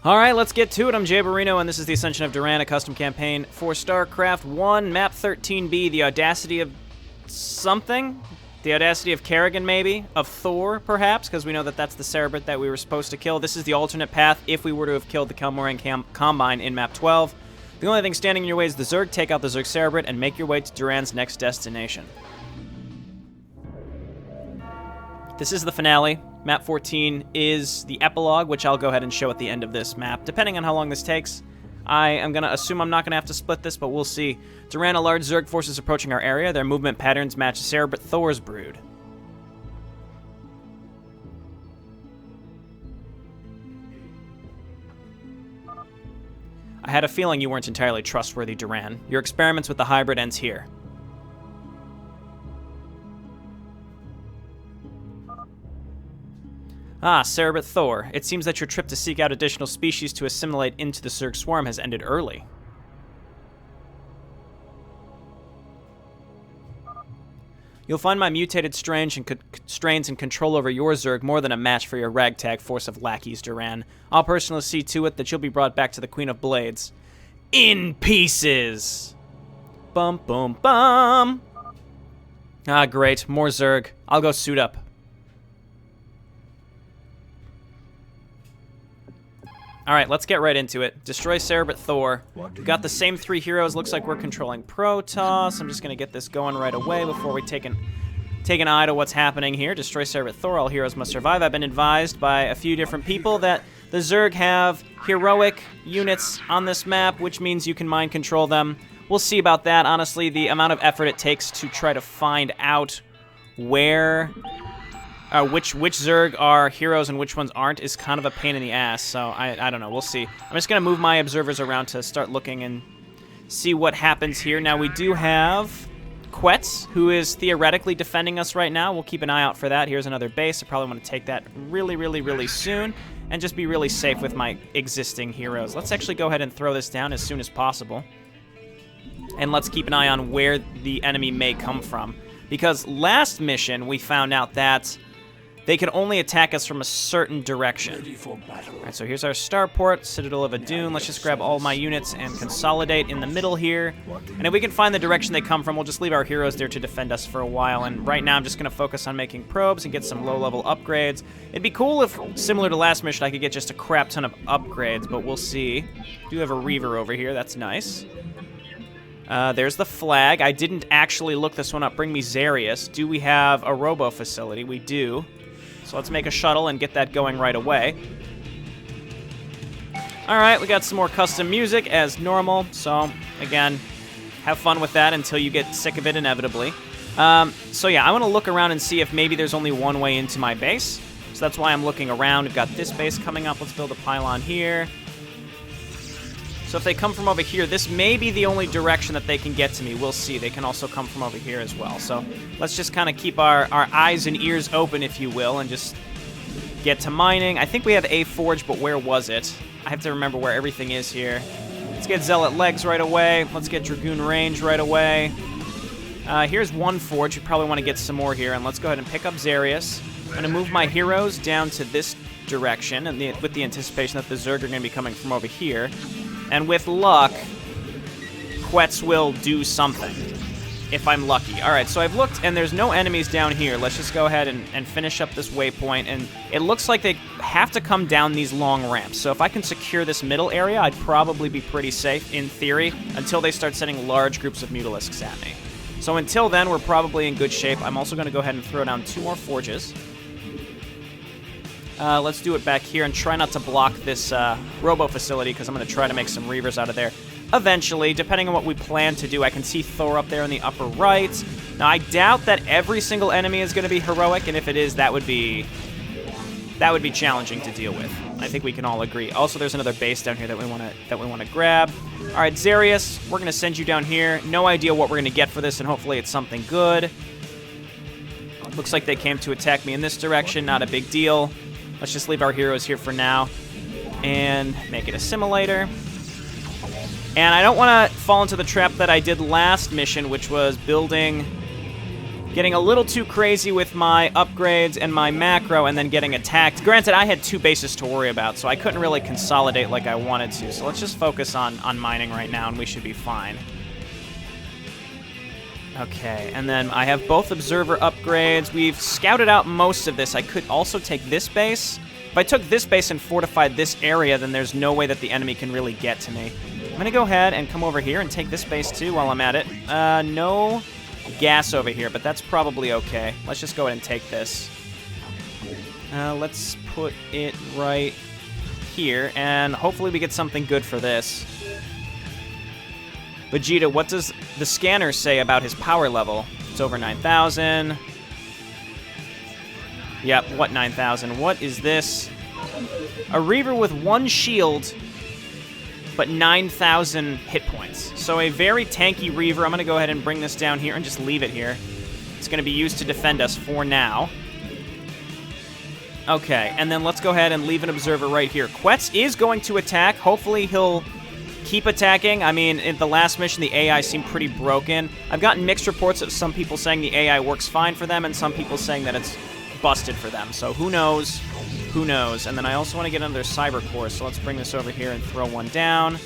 Alright, let's get to it. I'm Jayborino, and this is the Ascension of Duran, a custom campaign for Starcraft 1, Map 13B, the Audacity of something? The Audacity of Kerrigan, maybe? Of Thor, perhaps? Because we know that that's the Cerebrit that we were supposed to kill. This is the alternate path if we were to have killed the Kelmoran Combine in Map 12. The only thing standing in your way is the Zerg. Take out the Zerg Cerebrit and make your way to Duran's next destination. This is the finale. Map 14 is the epilogue, which I'll go ahead and show at the end of this map, depending on how long this takes. I am going to assume I'm not going to have to split this, but we'll see. Duran, a large Zerg force is approaching our area. Their movement patterns match Cerebrit Thor's brood. I had a feeling you weren't entirely trustworthy, Duran. Your experiments with the hybrid ends here. Ah, Cerebrit Thor. It seems that your trip to seek out additional species to assimilate into the Zerg swarm has ended early. You'll find my mutated strains and control over your Zerg more than a match for your ragtag force of lackeys, Duran. I'll personally see to it that you'll be brought back to the Queen of Blades. In pieces! Bum, bum, bum! Ah, great. More Zerg. I'll go suit up. Alright, let's get right into it. Destroy Cerebrit Thor. We've got the same three heroes. Looks like we're controlling Protoss. I'm just going to get this going right away before we take an eye to what's happening here. Destroy Cerebrit Thor. All heroes must survive. I've been advised by a few different people that the Zerg have heroic units on this map, which means you can mind control them. We'll see about that. Honestly, the amount of effort it takes to try to find out where... which Zerg are heroes and which ones aren't is kind of a pain in the ass, so I don't know, we'll see. I'm just going to move my observers around to start looking and see what happens here. Now, we do have Quetz, who is theoretically defending us right now. We'll keep an eye out for that. Here's another base. I probably want to take that really, really, really soon and just be really safe with my existing heroes. Let's actually go ahead and throw this down as soon as possible. And let's keep an eye on where the enemy may come from. Because last mission, we found out that they could only attack us from a certain direction. Alright, so here's our starport, Citadel of Adun. Let's just grab all my units and consolidate in the middle here. And if we can find the direction they come from, we'll just leave our heroes there to defend us for a while. And right now I'm just going to focus on making probes and get some low-level upgrades. It'd be cool if, similar to last mission, I could get just a crap ton of upgrades, but we'll see. Do have a Reaver over here, that's nice. There's the flag. I didn't actually look this one up. Bring me Zarius. Do we have a robo facility? We do. So let's make a shuttle and get that going right away. Alright, we got some more custom music as normal. So, again, have fun with that until you get sick of it inevitably. So yeah, I want to look around and see if maybe there's only one way into my base. So that's why I'm looking around. We've got this base coming up. Let's build a pylon here. So if they come from over here, this may be the only direction that they can get to me. We'll see. They can also come from over here as well. So let's just kind of keep our eyes and ears open, if you will, and just get to mining. I think we have a forge, but where was it? I have to remember where everything is here. Let's get Zealot Legs right away. Let's get Dragoon Range right away. Here's one forge. We probably want to get some more here, and let's go ahead and pick up Zarius. I'm going to move my heroes down to this direction, and with the anticipation that the Zerg are going to be coming from over here. And with luck, Quetz will do something, if I'm lucky. Alright, so I've looked, and there's no enemies down here. Let's just go ahead and finish up this waypoint, and it looks like they have to come down these long ramps. So if I can secure this middle area, I'd probably be pretty safe, in theory, until they start sending large groups of Mutalisks at me. So until then, we're probably in good shape. I'm also going to go ahead and throw down 2 more forges. Let's do it back here and try not to block this robo facility, because I'm going to try to make some Reavers out of there eventually, depending on what we plan to do. I can see Thor up there in the upper right. Now, I doubt that every single enemy is going to be heroic, and if it is, that would be challenging to deal with. I think we can all agree. Also, there's another base down here that we want to grab. All right, Zarius, we're going to send you down here. No idea what we're going to get for this, and hopefully it's something good. Looks like they came to attack me in this direction. Not a big deal. Let's just leave our heroes here for now and make it a simulator. And I don't want to fall into the trap that I did last mission, which was building Getting a little too crazy with my upgrades and my macro and then getting attacked. Granted, I had 2 bases to worry about, so I couldn't really consolidate like I wanted to. So let's just focus on mining right now, and we should be fine. Okay, and then I have both observer upgrades. We've scouted out most of this. I could also take this base. If I took this base and fortified this area, then there's no way that the enemy can really get to me. I'm going to go ahead and come over here and take this base too while I'm at it. No gas over here, but that's probably okay. Let's just go ahead and take this. Let's put it right here, and hopefully we get something good for this. Vegeta, what does the scanner say about his power level? It's over 9,000. Yep, what 9,000? What is this? A Reaver with 1 shield, but 9,000 hit points. So a very tanky Reaver. I'm going to go ahead and bring this down here and just leave it here. It's going to be used to defend us for now. Okay, and then let's go ahead and leave an observer right here. Quetz is going to attack. Hopefully he'll keep attacking. I mean, in the last mission, the AI seemed pretty broken. I've gotten mixed reports of some people saying the AI works fine for them and some people saying that it's busted for them. So who knows? Who knows? And then I also want to get another cyber core, so let's bring this over here and throw one down.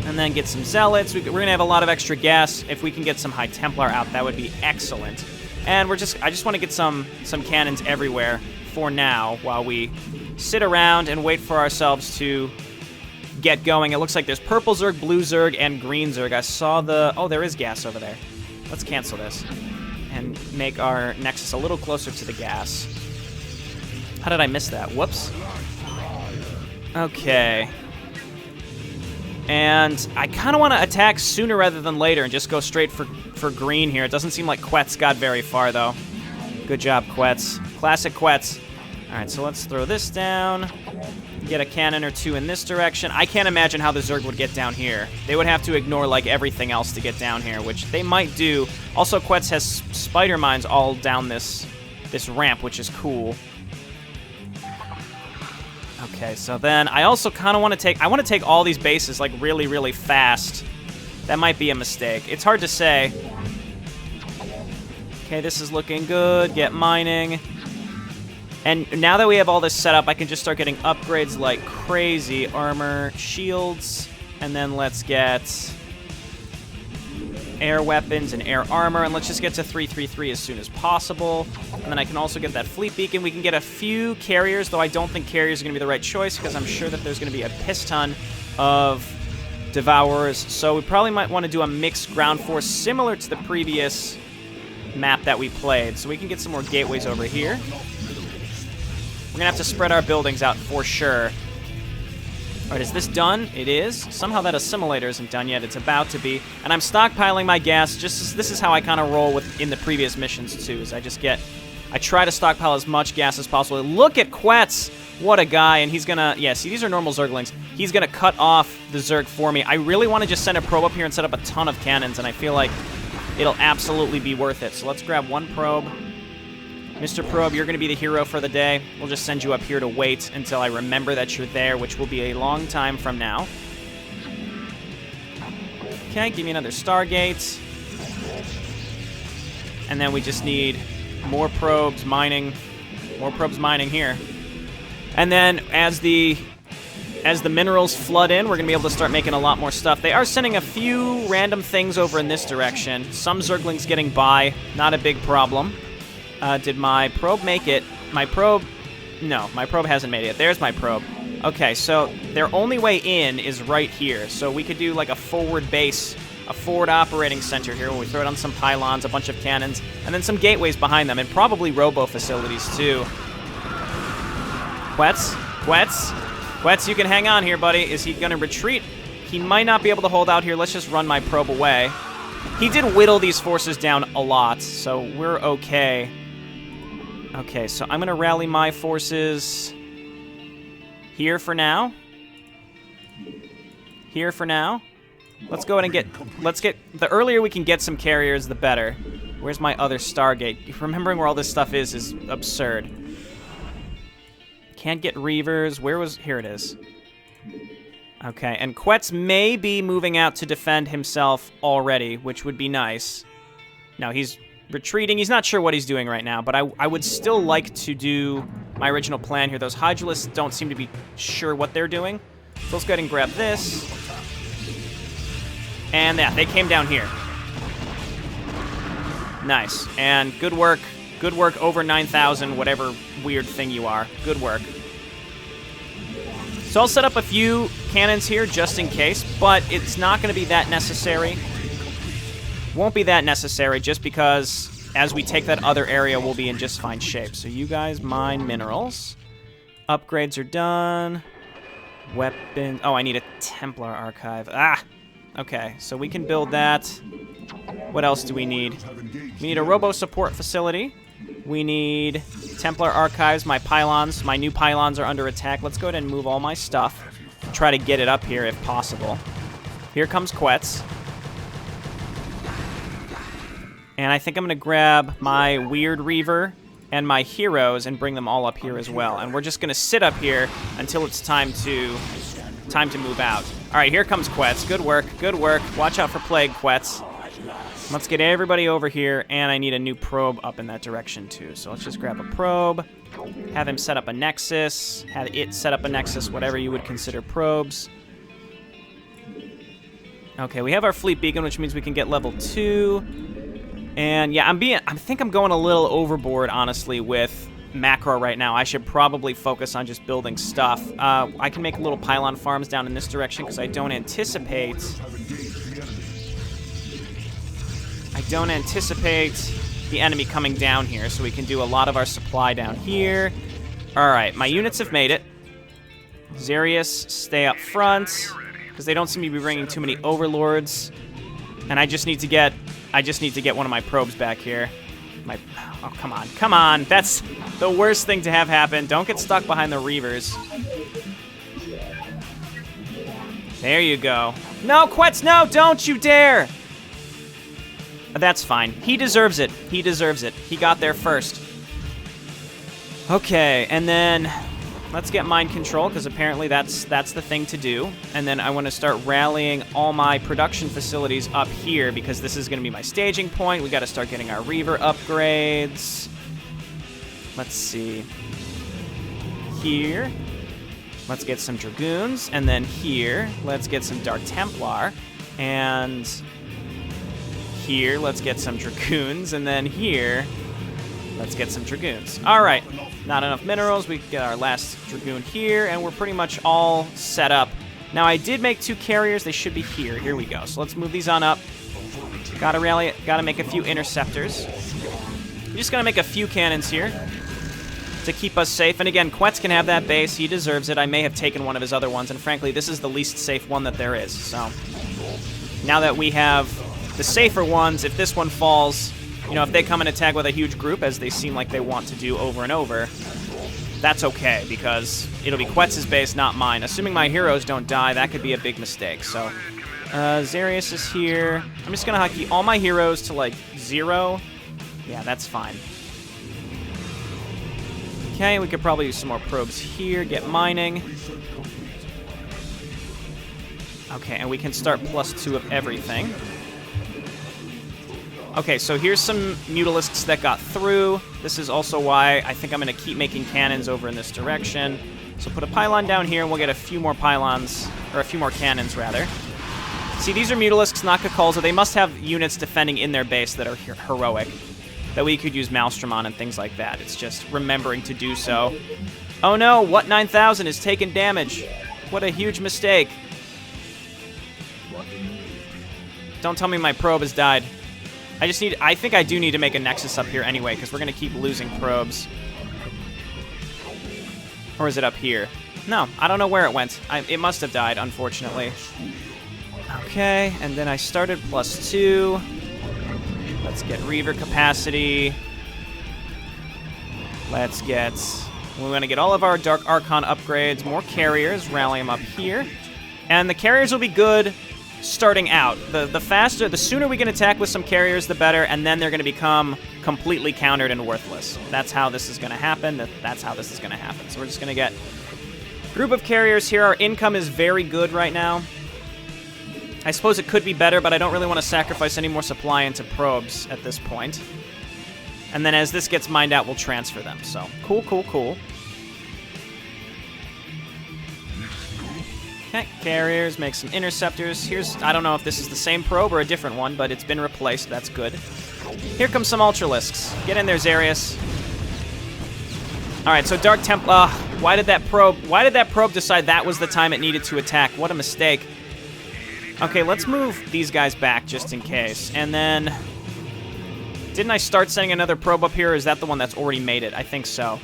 And then get some zealots. We're going to have a lot of extra gas. If we can get some High Templar out, that would be excellent. And I just want to get some cannons everywhere for now while we sit around and wait for ourselves to get going. It looks like there's purple Zerg, blue Zerg, and green Zerg. I saw the... Oh, there is gas over there. Let's cancel this and make our Nexus a little closer to the gas. How did I miss that? Whoops. Okay. And I kind of want to attack sooner rather than later and just go straight for green here. It doesn't seem like Quetz got very far, though. Good job, Quetz. Classic Quetz. All right, so let's throw this down. Get a cannon or 2 in this direction. I can't imagine how the Zerg would get down here. They would have to ignore, like, everything else to get down here, which they might do. Also, Quetz has spider mines all down this ramp, which is cool. Okay, so then I also kind of want to take... I want to take all these bases, like, really, really fast. That might be a mistake. It's hard to say. Okay, this is looking good. Get mining. And now that we have all this set up, I can just start getting upgrades like crazy. Armor, shields, and then let's get air weapons and air armor, and let's just get to 333 as soon as possible. And then I can also get that fleet beacon. We can get a few carriers, though I don't think carriers are going to be the right choice because I'm sure that there's going to be a piss ton of Devourers. So we probably might want to do a mixed ground force similar to the previous map that we played. So we can get some more gateways over here. We're going to have to spread our buildings out for sure. All right, is this done? It is. Somehow that assimilator isn't done yet. It's about to be. And I'm stockpiling my gas. This is how I kind of roll in the previous missions, too, is I try to stockpile as much gas as possible. Look at Quetz. What a guy. And he's going to, yeah, see, these are normal Zerglings. He's going to cut off the Zerg for me. I really want to just send a probe up here and set up a ton of cannons, and I feel like it'll absolutely be worth it. So let's grab one probe. Mr. Probe, you're going to be the hero for the day. We'll just send you up here to wait until I remember that you're there, which will be a long time from now. Okay, give me another Stargate. And then we just need more probes mining. More probes mining here. And then as the minerals flood in, we're going to be able to start making a lot more stuff. They are sending a few random things over in this direction. Some Zerglings getting by. Not a big problem. Did my probe make it? My probe... No, my probe hasn't made it. There's my probe. Okay, so their only way in is right here. So we could do like a forward base, a forward operating center here where we throw down some pylons, a bunch of cannons, and then some gateways behind them, and probably robo facilities too. Quetz? Quetz? Quetz, you can hang on here, buddy. Is he going to retreat? He might not be able to hold out here. Let's just run my probe away. He did whittle these forces down a lot, so we're okay. Okay, so I'm going to rally my forces here for now. Here for now. Let's go ahead and get... The earlier we can get some carriers, the better. Where's my other Stargate? Remembering where all this stuff is absurd. Can't get Reavers. Where was... Here it is. Okay, and Quetz may be moving out to defend himself already, which would be nice. No, he's retreating. He's not sure what he's doing right now, but I would still like to do my original plan here. Those Hydralisks don't seem to be sure what they're doing. So let's go ahead and grab this. And yeah, they came down here. Nice. And good work. Good work over 9,000, whatever weird thing you are. Good work. So I'll set up a few cannons here just in case, but it's not going to be that necessary. Won't be that necessary just because as we take that other area, we'll be in just fine shape. So you guys mine minerals. Upgrades are done. Weapon. Oh, I need a Templar archive. Ah! Okay, so we can build that. What else do we need? We need a robo support facility. We need Templar archives. My pylons, my new pylons are under attack. Let's go ahead and move all my stuff. Try to get it up here if possible. Here comes Quetz. And I think I'm going to grab my Weird Reaver and my heroes and bring them all up here as well. And we're just going to sit up here until it's time to move out. All right, here comes Quetz. Good work, good work. Watch out for Plague, Quetz. Let's get everybody over here, and I need a new probe up in that direction too. So let's just grab a probe, have him set up a nexus, have it set up a nexus, whatever you would consider probes. Okay, we have our fleet beacon, which means we can get level 2. And yeah, I think I'm going a little overboard, honestly, with macro right now. I should probably focus on just building stuff. I can make little pylon farms down in this direction because I don't anticipate the enemy coming down here, so we can do a lot of our supply down here. All right, my units have made it. Zarius, stay up front, because they don't seem to be bringing too many overlords. And I just need to get one of my probes back here. Oh, come on, come on. That's the worst thing to have happen. Don't get stuck behind the Reavers. There you go. No, Quetz, no, don't you dare! That's fine. He deserves it. He deserves it. He got there first. Okay, and then let's get mind control, because apparently that's the thing to do. And then I want to start rallying all my production facilities up here, because this is going to be my staging point. We got to start getting our Reaver upgrades. Let's see. Here. Let's get some Dragoons. And then here, let's get some Dark Templar. And here, let's get some Dragoons, and then here, let's get some Dragoons. All right, not enough minerals. We get our last Dragoon here, and we're pretty much all set up. Now, I did make 2 carriers. They should be here. Here we go. So let's move these on up. Gotta rally, gotta make a few interceptors. We're just gonna make a few cannons here to keep us safe. And again, Quetz can have that base. He deserves it. I may have taken one of his other ones, and frankly, this is the least safe one that there is. So now that we have the safer ones, if this one falls, you know, if they come and attack with a huge group, as they seem like they want to do over and over, that's okay, because it'll be Quetz's base, not mine. Assuming my heroes don't die, that could be a big mistake. So, Zarius is here. I'm just gonna hotkey all my heroes to, like, 0. Yeah, that's fine. Okay, we could probably use some more probes here, get mining. Okay, and we can start +2 of everything. Okay, so here's some Mutalisks that got through. This is also why I think I'm going to keep making cannons over in this direction. So put a pylon down here, and we'll get a few more pylons, or a few more cannons, rather. See, these are Mutalisks, not Kakulza. They must have units defending in their base that are heroic, that we could use Maelstrom on and things like that. It's just remembering to do so. Oh no, What 9000 is taking damage. What a huge mistake. Don't tell me my probe has died. I think I do need to make a nexus up here anyway, because we're going to keep losing probes. Or is it up here? No, I don't know where it went. It must have died, unfortunately. Okay, and then I started +2. Let's get Reaver capacity. Let's get... We're going to get all of our Dark Archon upgrades, more carriers, rally them up here. And the carriers will be good starting out. The sooner we can attack with some carriers, the better, and then they're going to become completely countered and worthless. That's how this is going to happen. That's how this is going to happen. So we're just going to get a group of carriers here. Our income is very good right now. I suppose it could be better, but I don't really want to sacrifice any more supply into probes at this point. And then as this gets mined out, we'll transfer them. So, cool, cool, cool. Okay, carriers, make some interceptors. Here's, I don't know if this is the same probe or a different one, but it's been replaced. That's good. Here comes some Ultralisks. Get in there, Zarius. All right, so Dark Templar. Why did that probe decide that was the time it needed to attack? What a mistake. Okay, let's move these guys back just in case. And then, didn't I start sending another probe up here, or is that the one that's already made it? I think so.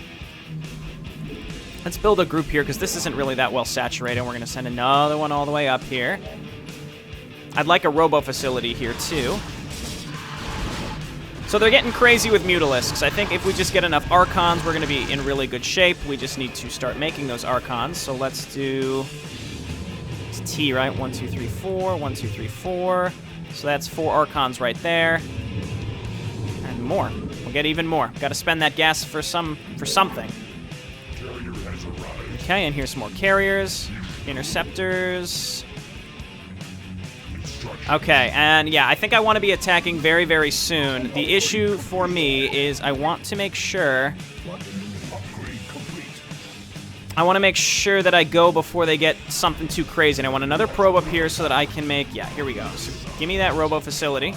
Let's build a group here, because this isn't really that well saturated. We're going to send another one all the way up here. I'd like a robo facility here, too. So they're getting crazy with Mutalisks. I think if we just get enough Archons, we're going to be in really good shape. We just need to start making those Archons. So let's do... It's T, right? 1, 2, 3, 4. 1, 2, 3, 4. So that's 4 Archons right there. And more. We'll get even more. Got to spend that gas for something. Okay, and here's some more carriers. Interceptors. Okay, and yeah, I think I want to be attacking very, very soon. The issue for me is I want to make sure... that I go before they get something too crazy. And I want another probe up here so that I can make... Yeah, here we go. So give me that robo facility.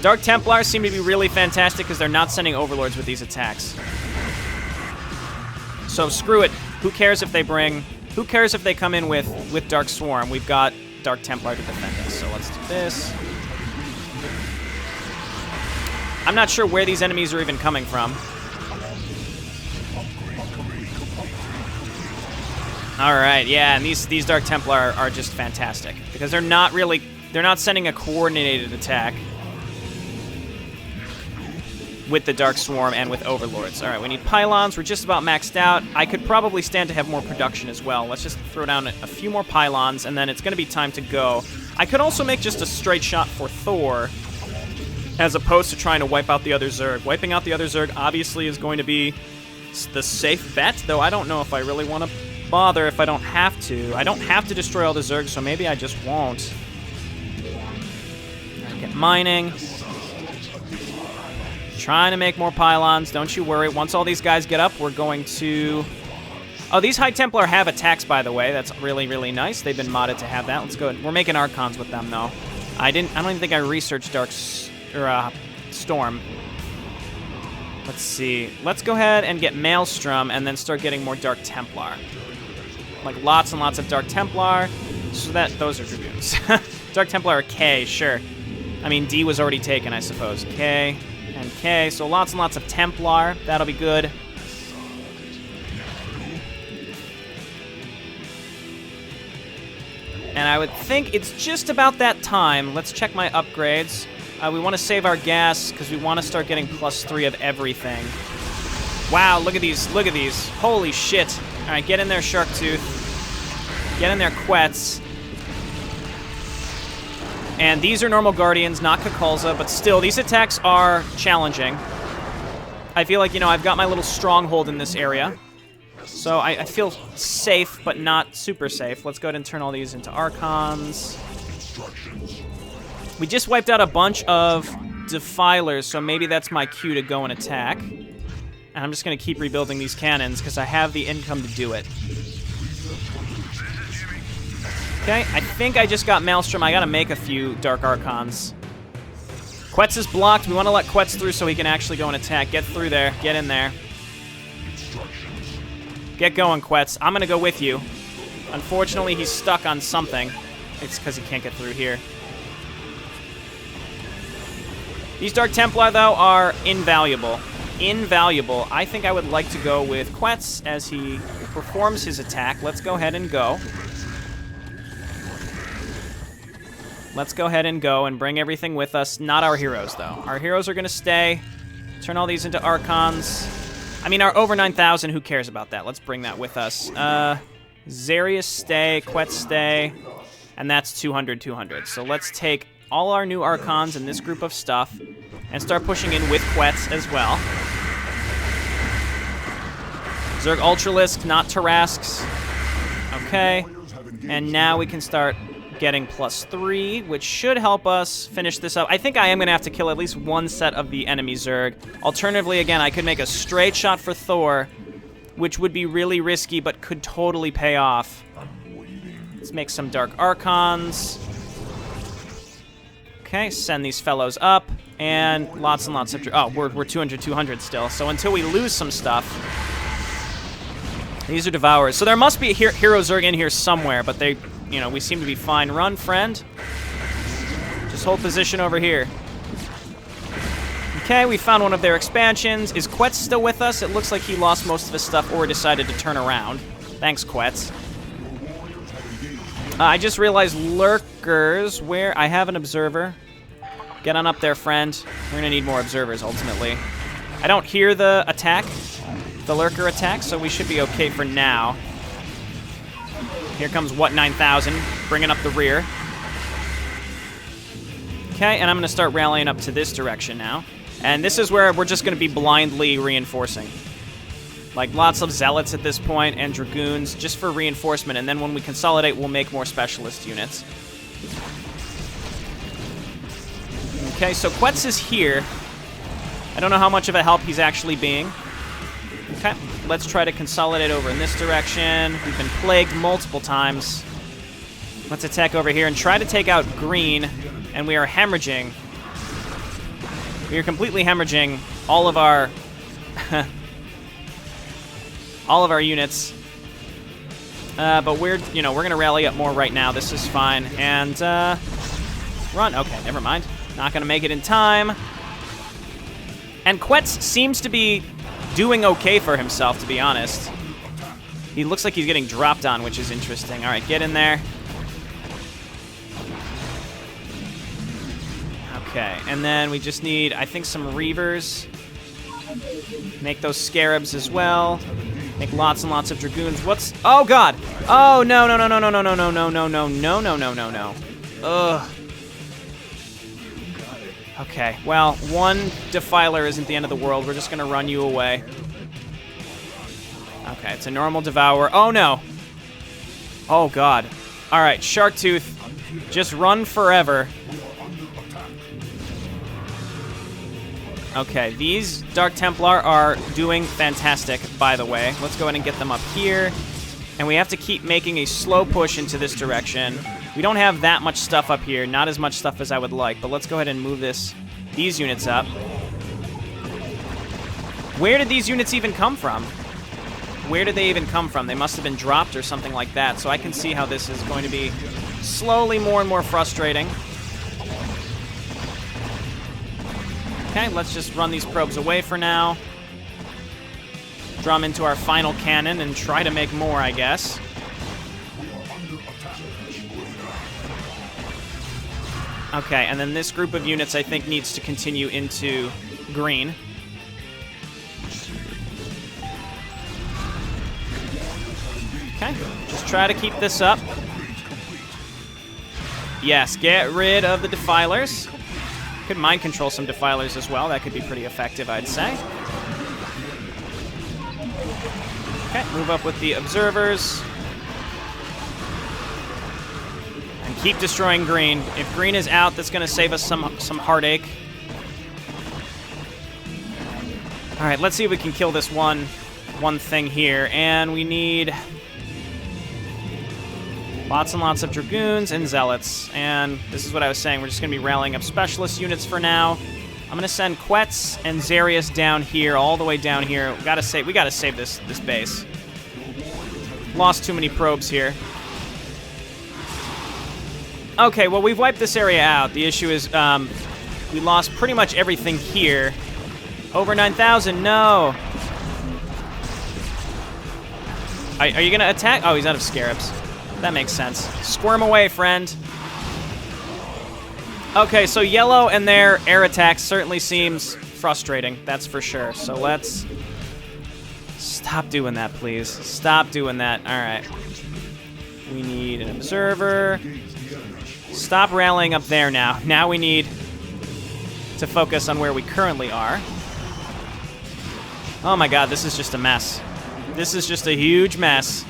Dark Templars seem to be really fantastic because they're not sending Overlords with these attacks. So screw it. Who cares if they bring... Who cares if they come in with Dark Swarm? We've got Dark Templar to defend us. So let's do this. I'm not sure where these enemies are even coming from. All right, yeah, and these Dark Templar are just fantastic because they're not sending a coordinated attack with the Dark Swarm and with Overlords. All right, we need pylons. We're just about maxed out. I could probably stand to have more production as well. Let's just throw down a few more pylons, and then it's going to be time to go. I could also make just a straight shot for Thor, as opposed to trying to wipe out the other Zerg. Wiping out the other Zerg obviously is going to be the safe bet, though I don't know if I really want to bother if I don't have to. I don't have to destroy all the Zerg, so maybe I just won't. All right, get mining. Trying to make more pylons, don't you worry. Once all these guys get up, we're going to... Oh, these High Templar have attacks, by the way. That's really, really nice. They've been modded to have that. Let's go. We're making Archons with them, though. I don't even think I researched Storm. Let's see. Let's go ahead and get Maelstrom and then start getting more Dark Templar. Like lots and lots of Dark Templar. So those are Dragoons. Dark Templar are K, sure. I mean, D was already taken, I suppose. K and K. So lots and lots of Templar. That'll be good. And I would think it's just about that time. Let's check my upgrades. We want to save our gas because we want to start getting +3 of everything. Wow, look at these. Look at these. Holy shit. All right, get in there, Sharktooth. Get in there, Quetz. And these are normal Guardians, not Kakulza, but still, these attacks are challenging. I feel like, you know, I've got my little stronghold in this area. So I feel safe, but not super safe. Let's go ahead and turn all these into Archons. We just wiped out a bunch of Defilers, so maybe that's my cue to go and attack. And I'm just going to keep rebuilding these cannons, because I have the income to do it. Okay, I think I just got Maelstrom. I got to make a few Dark Archons. Quetz is blocked. We want to let Quetz through so he can actually go and attack. Get through there. Get in there. Get going, Quetz. I'm going to go with you. Unfortunately, he's stuck on something. It's because he can't get through here. These Dark Templar, though, are invaluable. Invaluable. I think I would like to go with Quetz as he performs his attack. Let's go ahead and go. Let's go ahead and go and bring everything with us. Not our heroes, though. Our heroes are going to stay. Turn all these into Archons. I mean, our over 9,000, who cares about that? Let's bring that with us. Zarius stay, Quetz stay, and that's 200, 200. So let's take all our new Archons in this group of stuff and start pushing in with Quetz as well. Zerg Ultralisk, not Tarrasques. Okay. And now we can start getting +3, which should help us finish this up. I think I am going to have to kill at least one set of the enemy Zerg. Alternatively, again, I could make a straight shot for Thor, which would be really risky, but could totally pay off. Let's make some Dark Archons. Okay, send these fellows up, and lots of... Oh, we're 200 still, so until we lose some stuff... These are Devourers. So there must be a Hero Zerg in here somewhere, but they, you know, we seem to be fine. Run, friend. Just hold position over here. Okay, we found one of their expansions. Is Quetz still with us? It looks like he lost most of his stuff or decided to turn around. Thanks, Quetz. I just realized lurkers, where I have an observer. Get on up there, friend. We're gonna need more observers, ultimately. I don't hear the attack, the lurker attack, so we should be okay for now. Here comes What 9000, bringing up the rear. Okay, and I'm gonna start rallying up to this direction now. And this is where we're just gonna be blindly reinforcing. Like, lots of zealots at this point, and dragoons, just for reinforcement, and then when we consolidate, we'll make more specialist units. Okay, so Quetz is here. I don't know how much of a help he's actually being. Okay, let's try to consolidate over in this direction. We've been plagued multiple times. Let's attack over here and try to take out green, and we are hemorrhaging. We are completely hemorrhaging all of our... all of our units. But we're going to rally up more right now. This is fine. And, run. Okay, never mind. Not going to make it in time. And Quetz seems to be doing okay for himself, to be honest. He looks like he's getting dropped on, which is interesting. All right, get in there. Okay, and then we just need, I think, some Reavers. Make those Scarabs as well. Make lots and lots of Dragoons. What's... Oh, God! Oh, no, no, no, no, no, no, no, no, no, no, no, no, no, no, no, no. Ugh. Okay, well, one Defiler isn't the end of the world. We're just going to run you away. Okay, it's a normal Devourer. Oh, no. Oh, God. All right, Sharktooth. Just run forever. Okay, these Dark Templar are doing fantastic, by the way. Let's go ahead and get them up here. And we have to keep making a slow push into this direction. We don't have that much stuff up here, not as much stuff as I would like, but let's go ahead and move these units up. Where did these units even come from? Where did they even come from? They must have been dropped or something like that, so I can see how this is going to be slowly more and more frustrating. Okay, let's just run these probes away for now. Drum into our final cannon and try to make more, I guess. Okay, and then this group of units, I think, needs to continue into green. Okay, just try to keep this up. Yes, get rid of the Defilers. Could mind control some Defilers as well. That could be pretty effective, I'd say. Okay, move up with the Observers. And keep destroying green. If green is out, that's going to save us some heartache. All right, let's see if we can kill this one thing here. And we need lots and lots of Dragoons and Zealots. And this is what I was saying. We're just going to be rallying up Specialist units for now. I'm going to send Quetz and Zarius down here, all the way down here. We got to save this base. Lost too many probes here. Okay, well, we've wiped this area out. The issue is we lost pretty much everything here. Over 9,000, no. Are you going to attack? Oh, he's out of Scarabs. That makes sense. Squirm away, friend. Okay, so yellow and their air attacks certainly seems frustrating. That's for sure. So let's stop doing that, please. Stop doing that. All right. We need an observer. Stop rallying up there now. Now we need to focus on where we currently are. Oh my God, this is just a mess. This is just a huge mess.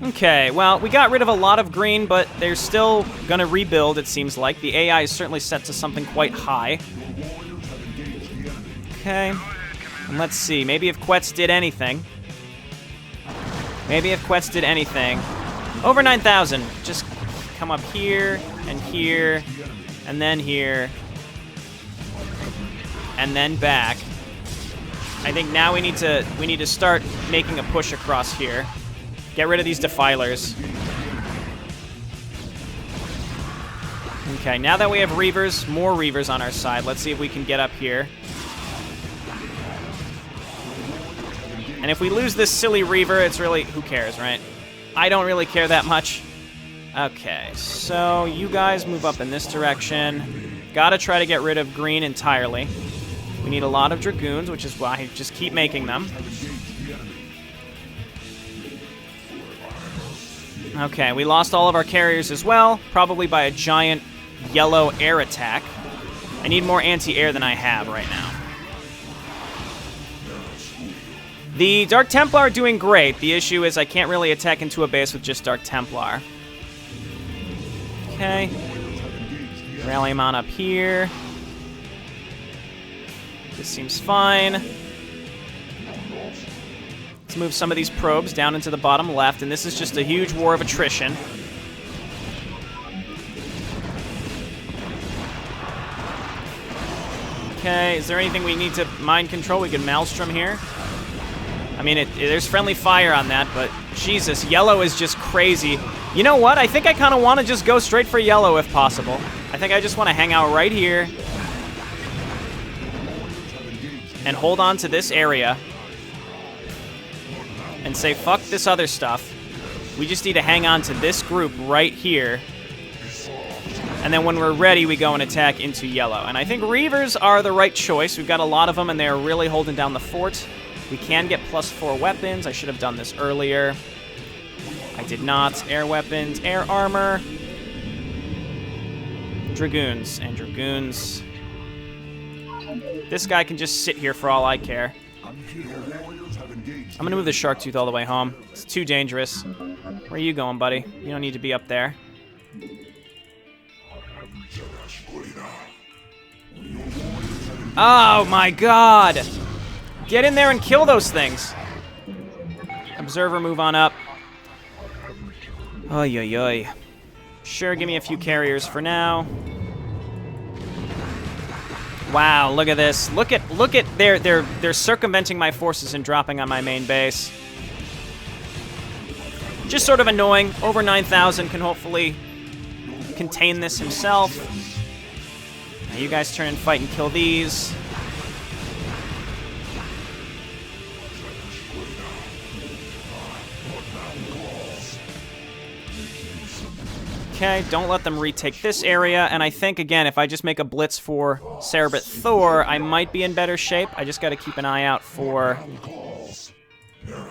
Okay, well, we got rid of a lot of green, but they're still gonna rebuild, it seems like. The AI is certainly set to something quite high. Okay, and let's see. Maybe if Quetz did anything. Maybe if Quetz did anything. Over 9,000. Just come up here, and then here, and then back. I think now we need to start making a push across here. Get rid of these defilers. Okay, now that we have Reavers, more Reavers on our side, let's see if we can get up here. And if we lose this silly Reaver, it's really, who cares, right? I don't really care that much. Okay, so you guys move up in this direction. Gotta try to get rid of green entirely. We need a lot of Dragoons, which is why I just keep making them. Okay, we lost all of our carriers as well, probably by a giant yellow air attack. I need more anti-air than I have right now. The Dark Templar are doing great. The issue is I can't really attack into a base with just Dark Templar. Okay. Rally him on up here. This seems fine. Let's move some of these probes down into the bottom left, and this is just a huge war of attrition. Okay, is there anything we need to mind control? We can Maelstrom here. I mean, there's friendly fire on that, but Jesus, yellow is just crazy. You know what? I think I kind of want to just go straight for yellow if possible. I think I just want to hang out right here and hold on to this area and say, fuck this other stuff. We just need to hang on to this group right here. And then when we're ready, we go and attack into yellow. And I think Reavers are the right choice. We've got a lot of them, and they're really holding down the fort. We can get +4 weapons. I should have done this earlier. I did not. Air weapons, air armor. Dragoons and Dragoons. This guy can just sit here for all I care. I'm gonna move the Shark Tooth all the way home. It's too dangerous. Where are you going, buddy? You don't need to be up there. Oh my god! Get in there and kill those things! Observer, move on up. Oy, oy, oy. Sure, give me a few carriers for now. Wow, look at this. Look at they're circumventing my forces and dropping on my main base. Just sort of annoying. Over 9,000 can hopefully contain this himself. Now you guys turn and fight and kill these. Okay, don't let them retake this area, and I think, again, if I just make a blitz for Cerebrit Thor, I might be in better shape. I just gotta keep an eye out for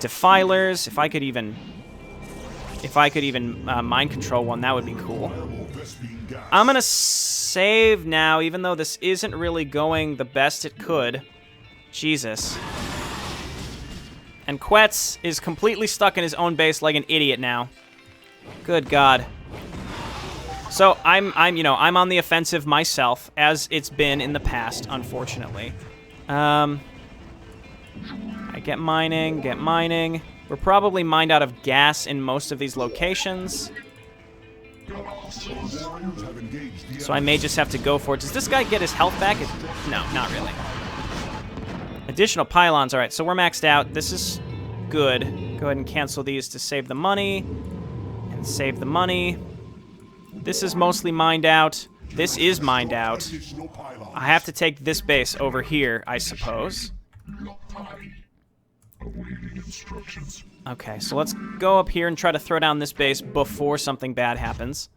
Defilers. If I could even mind control one, that would be cool. I'm gonna save now, even though this isn't really going the best it could. Jesus. And Quetz is completely stuck in his own base like an idiot now. Good God. So I'm on the offensive myself, as it's been in the past, unfortunately. I get mining. We're probably mined out of gas in most of these locations. So I may just have to go for it. Does this guy get his health back? No, not really. Additional pylons. All right, so we're maxed out. This is good. Go ahead and cancel these to save the money. And save the money. This is mostly mined out. This is mined out. I have to take this base over here, I suppose. Okay, so let's go up here and try to throw down this base before something bad happens.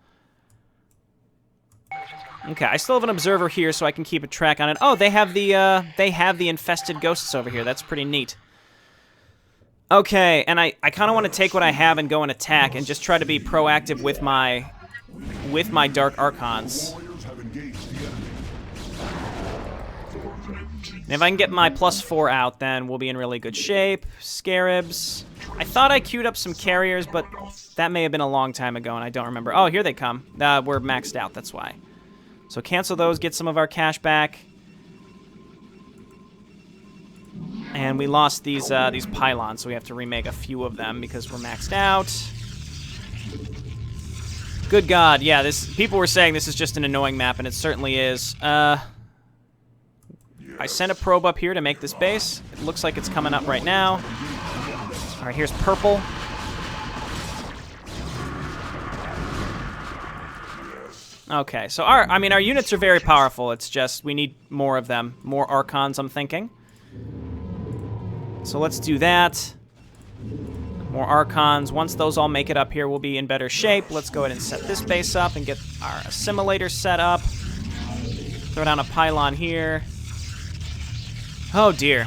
Okay, I still have an observer here, so I can keep a track on it. Oh, they have the infested ghosts over here. That's pretty neat. Okay, and I kind of want to take what I have and go and attack and just try to be proactive with my Dark Archons. And if I can get my +4 out, then we'll be in really good shape. Scarabs. I thought I queued up some carriers, but that may have been a long time ago, and I don't remember. Oh, here they come. We're maxed out, that's why. So cancel those, get some of our cash back. And we lost these pylons, so we have to remake a few of them because we're maxed out. Good God, yeah, people were saying this is just an annoying map, and it certainly is. I sent a probe up here to make this base. It looks like it's coming up right now. All right, here's purple. Okay, so our units are very powerful. It's just we need more of them, more Archons, I'm thinking. So let's do that. More Archons. Once those all make it up here, we'll be in better shape. Let's go ahead and set this base up and get our assimilator set up. Throw down a pylon here. Oh, dear.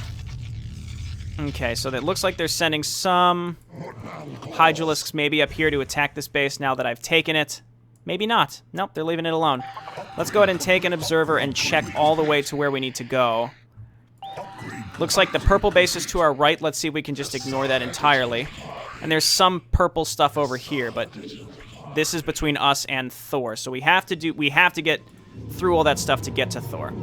Okay, so it looks like they're sending some Hydralisks maybe up here to attack this base now that I've taken it. Maybe not. Nope, they're leaving it alone. Let's go ahead and take an observer and check all the way to where we need to go. Looks like the purple base is to our right. Let's see if we can just ignore that entirely. And there's some purple stuff over here, but this is between us and Thor. So we have to get through all that stuff to get to Thor.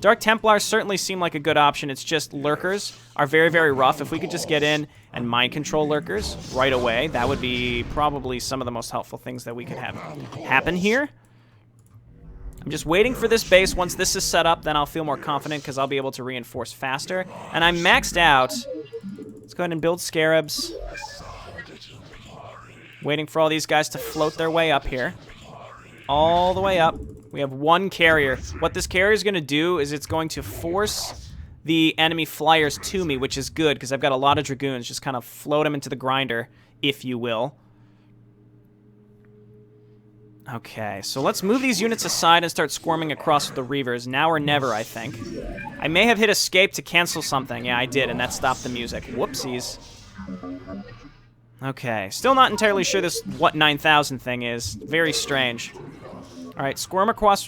Dark Templars certainly seem like a good option. It's just lurkers are very, very rough. If we could just get in and mind control lurkers right away, that would be probably some of the most helpful things that we could have happen here. I'm just waiting for this base. Once this is set up, then I'll feel more confident because I'll be able to reinforce faster. And I'm maxed out. Let's go ahead and build scarabs. Waiting for all these guys to float their way up here. All the way up. We have one carrier. What this carrier is going to do is it's going to force the enemy flyers to me, which is good because I've got a lot of Dragoons. Just kind of float them into the grinder, if you will. Okay, so let's move these units aside and start squirming across with the Reavers. Now or never, I think. I may have hit escape to cancel something. Yeah, I did, and that stopped the music. Whoopsies. Okay, still not entirely sure this what 9000 thing is. Very strange. All right, squirm across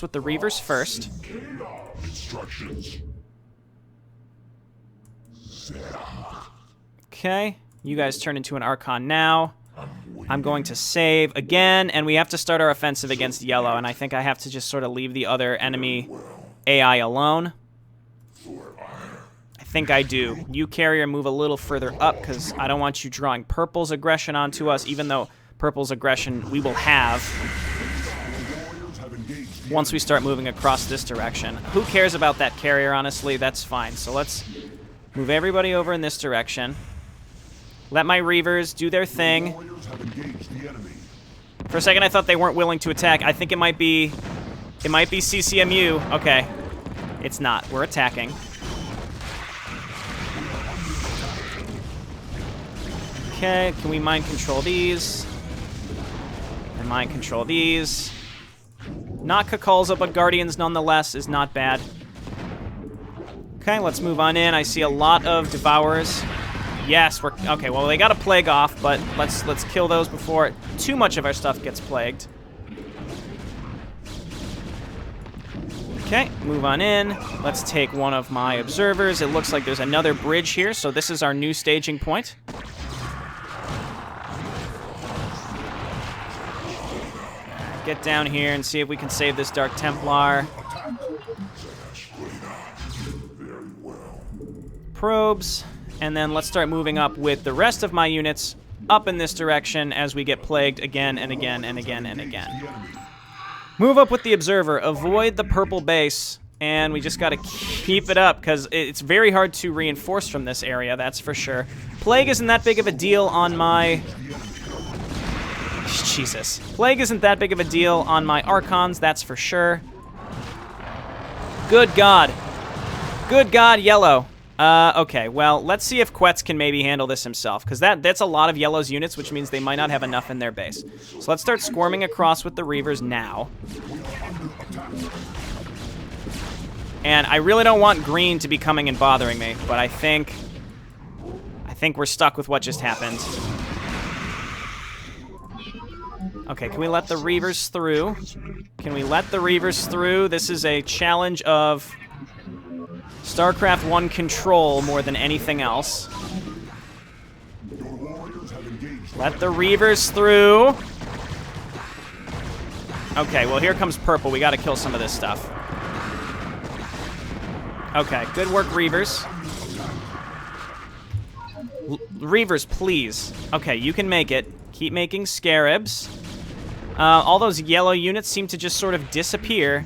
with the Reavers first. Okay, you guys turn into an Archon now. I'm going to save again, and we have to start our offensive against yellow, and I think I have to just sort of leave the other enemy AI alone. I think I do. You, carrier, move a little further up, because I don't want you drawing purple's aggression onto us, even though purple's aggression we will have once we start moving across this direction. Who cares about that carrier, honestly? That's fine. So let's move everybody over in this direction. Let my Reavers do their thing. For a second, I thought they weren't willing to attack. I think it might be CCMU. Okay. It's not. We're attacking. Okay, can we mind control these? And mind control these. Not Kakalza, but Guardians nonetheless is not bad. Okay, let's move on in. I see a lot of Devourers. Yes, we're okay. Well, they got a plague off, but let's kill those before too much of our stuff gets plagued. Okay, move on in. Let's take one of my observers. It looks like there's another bridge here, so this is our new staging point. Get down here and see if we can save this Dark Templar. Probes. And then let's start moving up with the rest of my units up in this direction as we get plagued again and again and again and again. Move up with the observer. Avoid the purple base. And we just got to keep it up because it's very hard to reinforce from this area, that's for sure. Plague isn't that big of a deal on my... Jesus. Plague isn't that big of a deal on my Archons, that's for sure. Good God. Good God, yellow. Okay, well, let's see if Quetz can maybe handle this himself, because that's a lot of Yellow's units, which means they might not have enough in their base. So let's start squirming across with the Reavers now. And I really don't want green to be coming and bothering me, but I think we're stuck with what just happened. Okay, can we let the Reavers through? Can we let the Reavers through? This is a challenge of Starcraft 1 control more than anything else. Let the Reavers through. Okay, well, here comes purple. We gotta kill some of this stuff. Okay, good work, Reavers. Reavers, please. Okay, you can make it. Keep making scarabs. All those yellow units seem to just sort of disappear.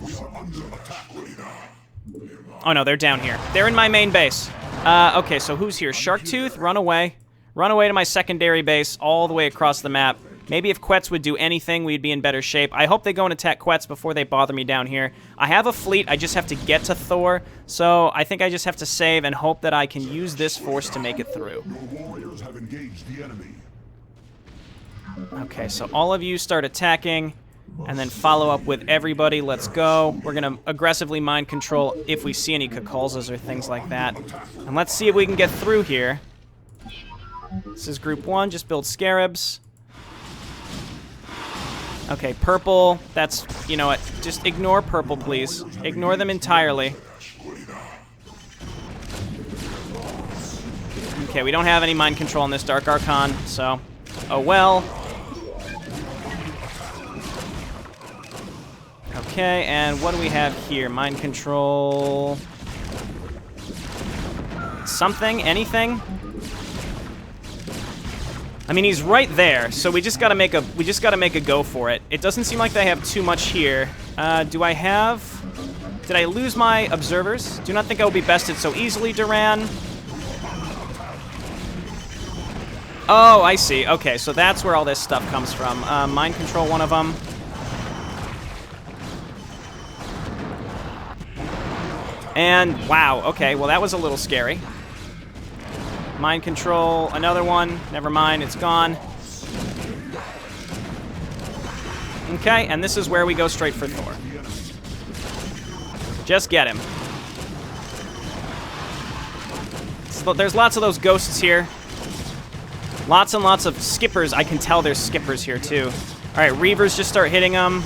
Oh, no, they're down here. They're in my main base. Okay, so who's here? Sharktooth, run away. Run away to my secondary base all the way across the map. Maybe if Quetz would do anything, we'd be in better shape. I hope they go and attack Quetz before they bother me down here. I have a fleet. I just have to get to Thor. So I think I just have to save and hope that I can use this force to make it through. Okay, so all of you start attacking, and then follow up with everybody. Let's go. We're going to aggressively mind control if we see any Kakolzas or things like that. And let's see if we can get through here. This is group 1. Just build scarabs. Okay, purple. That's, you know what, just ignore purple, please. Ignore them entirely. Okay, we don't have any mind control on this Dark Archon, so, oh well. Okay, and what do we have here? Mind control. Something? Anything? I mean, he's right there, so we just gotta make a go for it. It doesn't seem like they have too much here. Did I lose my observers? Do not think I will be bested so easily, Duran. Oh, I see. Okay, so that's where all this stuff comes from. Mind control one of them. And, wow, okay, well, that was a little scary. Mind control, another one. Never mind, it's gone. Okay, and this is where we go straight for Thor. Just get him. So there's lots of those ghosts here. Lots and lots of skippers. I can tell there's skippers here, too. All right, Reavers just start hitting them.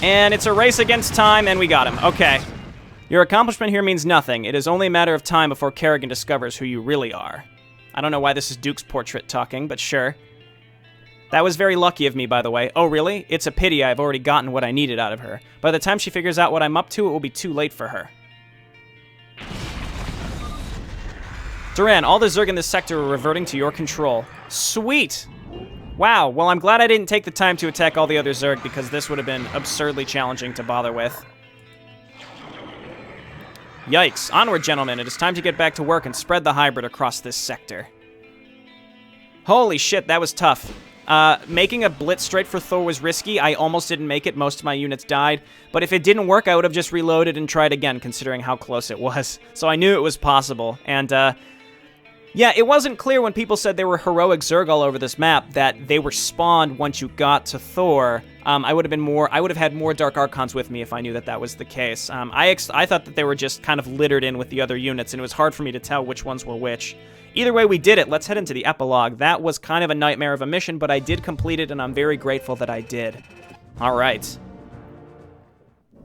And it's a race against time, and we got him. Okay. Your accomplishment here means nothing. It is only a matter of time before Kerrigan discovers who you really are. I don't know why this is Duke's portrait talking, but sure. That was very lucky of me, by the way. Oh, really? It's a pity I've already gotten what I needed out of her. By the time she figures out what I'm up to, it will be too late for her. Duran, all the Zerg in this sector are reverting to your control. Sweet! Wow, well, I'm glad I didn't take the time to attack all the other Zerg, because this would have been absurdly challenging to bother with. Yikes. Onward, gentlemen. It is time to get back to work and spread the hybrid across this sector. Holy shit, that was tough. Making a blitz straight for Thor was risky. I almost didn't make it. Most of my units died. But if it didn't work, I would have just reloaded and tried again, considering how close it was. So I knew it was possible. And, yeah, it wasn't clear when people said there were heroic Zerg all over this map that they were spawned once you got to Thor. I would have had more Dark Archons with me if I knew that that was the case. I thought that they were just kind of littered in with the other units, and it was hard for me to tell which ones were which. Either way, we did it. Let's head into the epilogue. That was kind of a nightmare of a mission, but I did complete it, and I'm very grateful that I did. All right.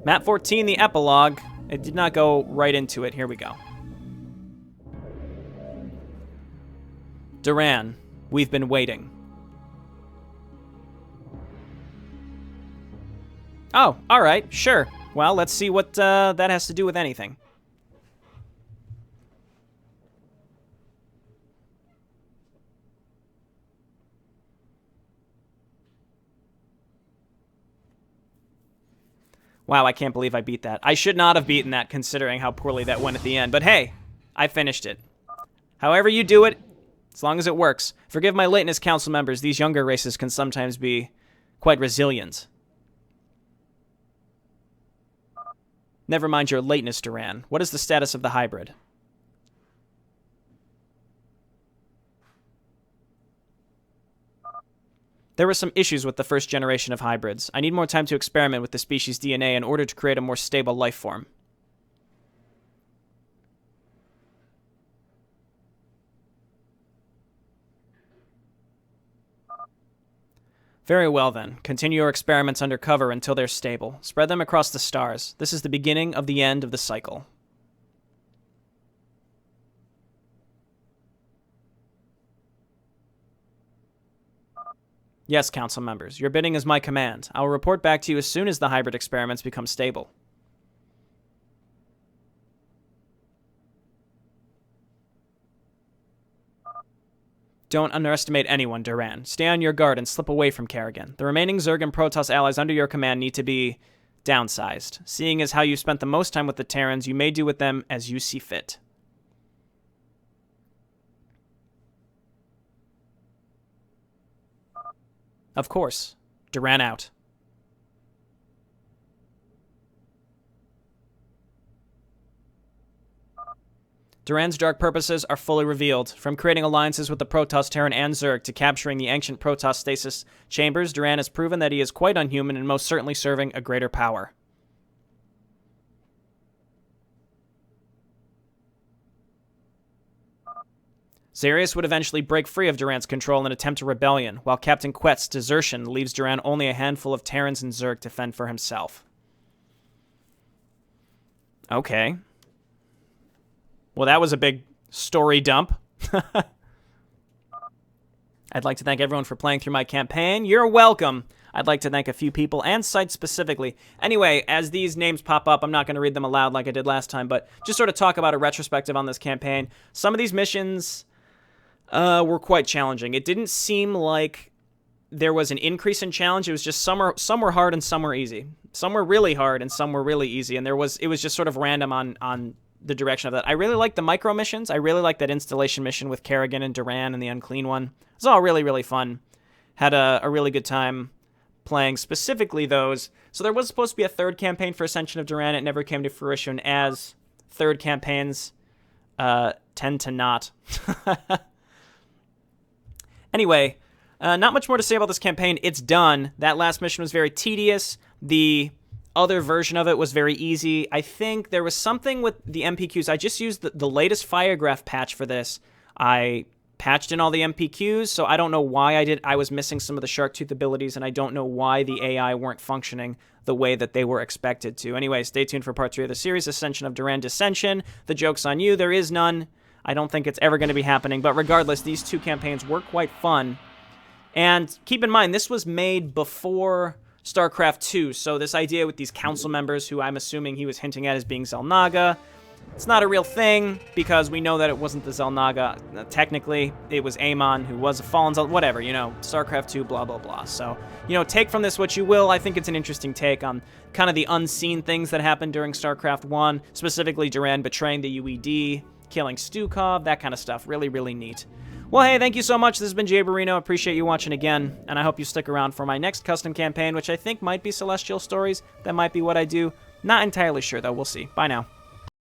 Map 14, the epilogue. It did not go right into it. Here we go. Duran, we've been waiting. Oh, all right, sure. Well, let's see what that has to do with anything. Wow, I can't believe I beat that. I should not have beaten that, considering how poorly that went at the end. But hey, I finished it. However you do it, as long as it works. Forgive my lateness, council members. These younger races can sometimes be quite resilient. Never mind your lateness, Duran. What is the status of the hybrid? There were some issues with the first generation of hybrids. I need more time to experiment with the species' DNA in order to create a more stable life form. Very well, then. Continue your experiments under cover until they're stable. Spread them across the stars. This is the beginning of the end of the cycle. Yes, Council members. Your bidding is my command. I will report back to you as soon as the hybrid experiments become stable. Don't underestimate anyone, Duran. Stay on your guard and slip away from Kerrigan. The remaining Zerg and Protoss allies under your command need to be downsized. Seeing as how you spent the most time with the Terrans, you may do with them as you see fit. Of course. Duran out. Duran's dark purposes are fully revealed. From creating alliances with the Protoss, Terran, and Zerg to capturing the ancient Protoss stasis chambers, Duran has proven that he is quite unhuman and most certainly serving a greater power. Xarius would eventually break free of Duran's control and attempt a rebellion, while Captain Quet's desertion leaves Duran only a handful of Terrans and Zerg to fend for himself. Okay. Well, that was a big story dump. I'd like to thank everyone for playing through my campaign. You're welcome. I'd like to thank a few people and sites specifically. Anyway, as these names pop up, I'm not going to read them aloud like I did last time, but just sort of talk about a retrospective on this campaign. Some of these missions were quite challenging. It didn't seem like there was an increase in challenge. It was just some were hard and some were easy. Some were really hard and some were really easy, and it was just sort of random on the direction of that. I really like the micro missions. I really like that installation mission with Kerrigan and Duran and the Unclean One. It was all really, really fun. Had a really good time playing specifically those. So there was supposed to be a third campaign for Ascension of Duran. It never came to fruition, as third campaigns tend to not. Anyway, not much more to say about this campaign. It's done. That last mission was very tedious. The other version of it was very easy. I think there was something with the MPQs. I just used the latest Firegraph patch for this. I patched in all the MPQs, so I don't know why I was missing some of the Sharktooth abilities, and I don't know why the AI weren't functioning the way that they were expected to. Anyway, stay tuned for part 3 of the series, Ascension of Duran Dissension. The joke's on you. There is none. I don't think it's ever going to be happening, but regardless, these two campaigns were quite fun. And keep in mind, this was made before StarCraft 2, so this idea with these council members, who I'm assuming he was hinting at as being Xel'Naga, it's not a real thing, because we know that it wasn't the Xel'Naga. Technically, it was Amon, who was a fallen whatever, StarCraft 2, blah, blah, blah. So, take from this what you will. I think it's an interesting take on kind of the unseen things that happened during StarCraft 1, specifically Duran betraying the UED, killing Stukov, that kind of stuff. Really, really neat. Well, hey, thank you so much. This has been Jayborino. Appreciate you watching again, and I hope you stick around for my next custom campaign, which I think might be Celestial Stories. That might be what I do. Not entirely sure, though. We'll see. Bye now.